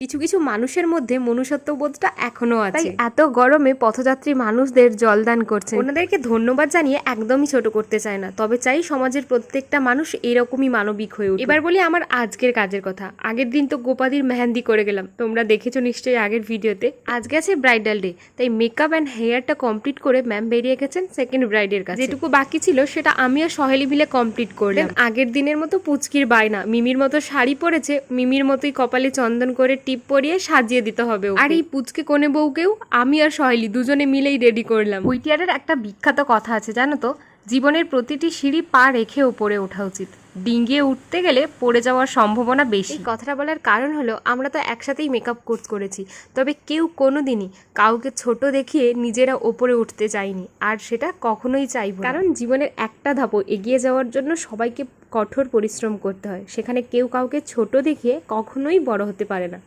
কিছু কিছু মানুষের মধ্যে মনুষ্যত্ববোধটা এখনো আছে, তাই এত গরমে পথযাত্রী মানুষদের জলদান করছে। ওনাদেরকে ধন্যবাদ জানিয়ে একদমই ছোট করতে চায় না, তবে চাই সমাজের প্রত্যেকটা মানুষ এরকমই মানবিক হয়ে উঠুক। এবার বলি আমার আজকের কাজের কথা। আগের দিন তো গোপাদির মেহেন্দি করে গেলাম, তোমরা দেখেছো নিশ্চয়ই আগের ভিডিওতে। আজকে আছে ব্রাইডাল ডে, তাই মেকআপ অ্যান্ড হেয়ারটা কমপ্লিট করে ম্যাম বেরিয়ে গেছেন সেকেন্ড ব্রাইডের কাছে। যেটুকু বাকি ছিল সেটা আমি আর সহেলি মিলে কমপ্লিট করলাম। আগের দিনের মতো পুচকির বায়না, মিমির মতো শাড়ি পরেছে, মিমির মতোই কপালে চন্দন করে টিপ পরিয়ে সাজিয়ে দিতে হবে। আর এই পুচকে কোণে বউকেও আমি আর সহেলি দুজনে মিলেই রেডি করলাম। হুইটিয়ারের একটা বিখ্যাত কথা আছে জানো তো, জীবনের প্রতিটি সিঁড়ি পা রেখে উপরে ওঠা উচিত, ডিঙ্গিয়ে উঠতে গেলে পড়ে যাওয়ার সম্ভাবনা বেশি। কথাটা বলার কারণ হলো আমরা তো একসাথেই মেকআপ কোর্স করেছি, তবে কেউ কোনোদিনই কাউকে ছোট দেখিয়ে নিজেরা ওপরে উঠতে চাইনি, আর সেটা কখনোই চাইব না। কারণ জীবনের একটা ধাপও এগিয়ে যাওয়ার জন্য সবাইকে কঠোর পরিশ্রম করতে হয়, সেখানে কেউ কাউকে ছোট দেখিয়ে কখনোই বড় হতে পারে না।